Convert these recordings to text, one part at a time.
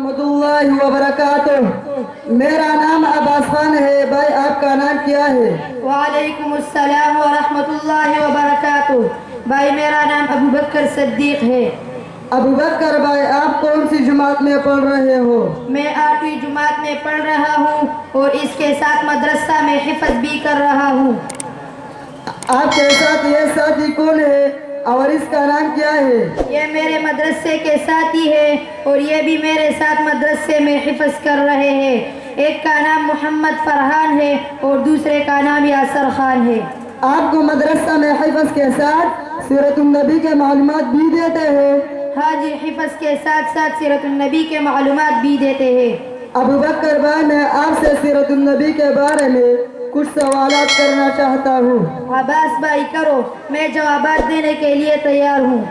ورحمۃ اللہ وبرکاتہ۔ میرا نام عباس خان ہے۔ بھائی آپ کا نام کیا ہے؟ وعلیکم السلام ورحمۃ اللہ وبرکاتہ۔ بھائی میرا نام ابو بکر صدیق ہے۔ ابو بکر بھائی آپ کون سی جماعت میں پڑھ رہے ہو؟ میں 8ویں جماعت میں پڑھ رہا ہوں اور اس کے ساتھ مدرسہ میں حفظ بھی کر رہا ہوں۔ آپ کے ساتھ یہ ساتھی کون ہے اور اس کا نام کیا ہے؟ یہ میرے مدرسے کے ساتھی ہے اور یہ بھی میرے ساتھ مدرسے میں حفظ کر رہے ہیں۔ ایک کا نام محمد فرحان ہے اور دوسرے کا نام یاسر خان ہے۔ آپ کو مدرسہ میں حفظ کے ساتھ سیرت النبی کے معلومات بھی دیتے ہیں؟ ہاں جی، حفظ کے ساتھ ساتھ سیرت النبی کے معلومات بھی دیتے ہیں۔ ابو بکر بھائی میں آپ سے سیرت النبی کے بارے میں کچھ سوالات کرنا چاہتا ہوں۔ عباس بھائی کرو، میں جوابات دینے کے لیے تیار ہوں۔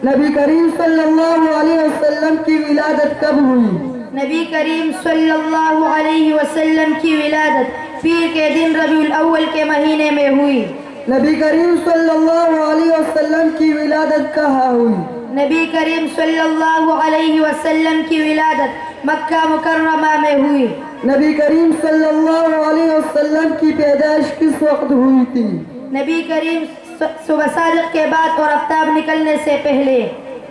نبی کریم صلی اللہ علیہ وسلم کی ولادت کب ہوئی؟ نبی کریم صلی اللہ علیہ وسلم کی ولادت پیر کے دن ربیع الاول کے مہینے میں ہوئی۔ نبی کریم صلی اللہ علیہ وسلم کی ولادت کہاں ہوئی؟ نبی کریم صلی اللہ علیہ وسلم کی ولادت مکہ مکرمہ میں ہوئی۔ نبی کریم صلی اللہ علیہ وسلم کی پیدائش کس وقت ہوئی تھی؟ نبی کریم صبح صادق کے بعد اور آفتاب نکلنے سے پہلے۔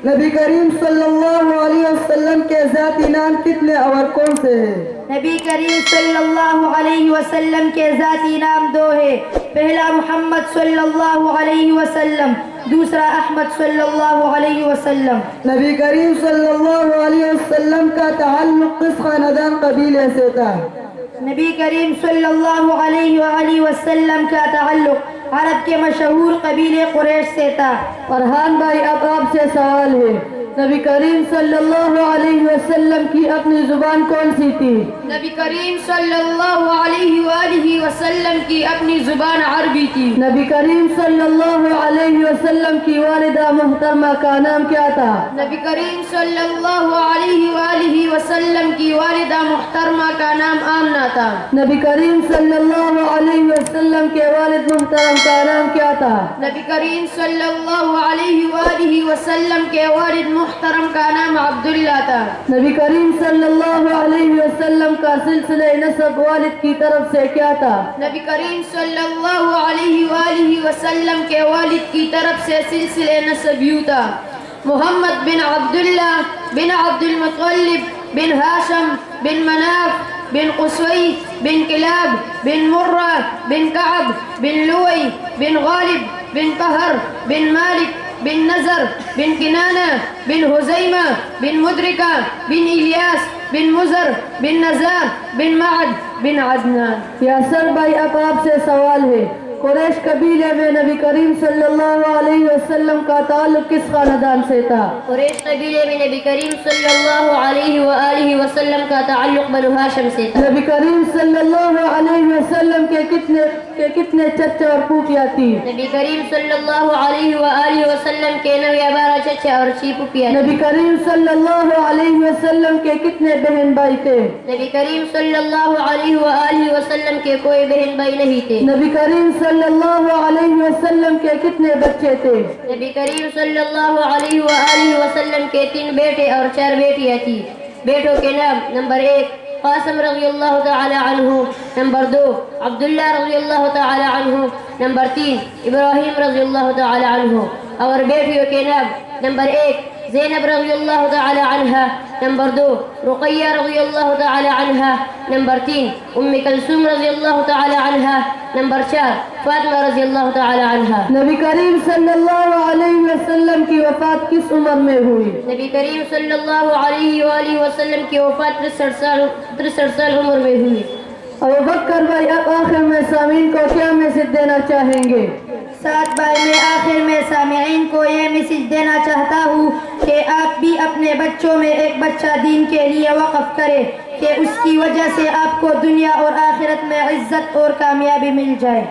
نبی کریم صلی اللہ علیہ وسلم کے ذاتی نام کتنے اور کون سے ہیں؟ نبی کریم صلی اللہ علیہ وسلم کے ذاتی نام 2 ہے۔ پہلا محمد صلی اللہ علیہ وسلم، دوسرا احمد صلی اللہ علیہ وسلم۔ نبی کریم صلی اللہ علیہ وسلم کا تعلق کس خاندان قبیلے سے تھا؟ نبی کریم صلی اللہ علیہ وآلہ وسلم کا تعلق عرب کے مشہور قبیلے قریش سے تھا۔ فرحان بھائی اب آپ سے سوال ہے، نبی کریم صلی اللہ علیہ وسلم کی اپنی زبان کون سی تھی؟ نبی کریم صلی اللہ علیہ وآلہ وسلم کی اپنی زبان عربی تھی۔ نبی کریم صلی اللہ علیہ وسلم کی والدہ محترمہ کا نام کیا تھا؟ نبی کریم صلی اللہ علیہ وآلہ وسلم کی والدہ محترمہ کا نام آمنہ تھا۔ نبی کریم صلی اللہ علیہ وسلم کے والد محترم کا نام کیا تھا؟ نبی کریم صلی اللہ علیہ وآلہ وسلم کے والد محترم کا نام عبداللہ تھا۔ نبی کریم صلی اللہ علیہ وسلم کا سلسلہ نسب والد کی طرف سے کیا تھا؟ نبی کریم صلی اللہ علیہ وآلہ وسلم کے والد کی طرف سے سلسلہ نسب یوں تھا: محمد بن عبداللہ بن عبد المطلب بن ہاشم بن مناف بن قصوی بن کلاب بن مرہ بن کعب بن لوئی بن غالب بن قہر بن مالک بن نظر بن کنانہ بن حزیمہ بن مدرکہ بن الیاس بن مزر بن نزار بن معد بن عدنان۔ یاسر بھائی اب آپ سے سوال ہے، قریش قبیلے میں نبی کریم صلی اللہ علیہ وسلم کا تعلق کس خاندان سے تھا؟ قریش قبیلے میں نبی کریم صلی اللہ علیہ وآلہ وسلم کا تعلق بنو ہاشم سے تھا۔ نبی کریم صلی اللہ علیہ وسلم کے کتنے چچا اور پھوپھیاں تھی؟ نبی کریم صلی اللہ علیہ وآلہ وسلم کے 12 چچا اور 6 پھوپھیاں۔ نبی کریم صلی اللہ علیہ وسلم کے کتنے بہن بھائی تھے؟ نبی کریم صلی اللہ علیہ وآلہ وسلم کے کوئی بہن بھائی نہیں تھے۔ نبی کریم صلی اللہ علیہ وسلم کے کتنے بچے تھے؟ نبی کریم صلی اللہ علیہ وآلہ وسلم کے 3 بیٹے اور 4 بیٹیاں تھیں۔ بیٹوں کے نام: نمبر 1 قاسم رضی اللہ تعالی عنہ، نمبر 2 عبداللہ رضی اللہ تعالی عنہ، نمبر 3 ابراہیم رضی اللہ تعالی عنہ۔ اور بیٹیوں کے نام: نمبر 1 زینب رضی اللہ تعالی عنہ، نمبر 2 رقیہ رضی اللہ تعالی عنہ، نمبر 3 ام کلثوم رضی اللہ تعالی عنہ، نمبر 4 فاطمہ رضی اللہ تعالی عنہ۔ نبی کریم صلی اللہ علیہ وسلم کی وفات کس عمر میں ہوئی؟ نبی کریم صلی اللہ علیہ وآلہ وسلم کی وفات 63 سال عمر میں ہوئی۔ ابو بکر بھائی اب آخر میں سامعین کو کیا میسج دینا چاہیں گے؟ ساتھ بھائی میں آخر میں سامعین کو یہ میسج دینا چاہتا ہوں کہ آپ بھی اپنے بچوں میں ایک بچہ دین کے لیے وقف کریں کہ اس کی وجہ سے آپ کو دنیا اور آخرت میں عزت اور کامیابی مل جائے۔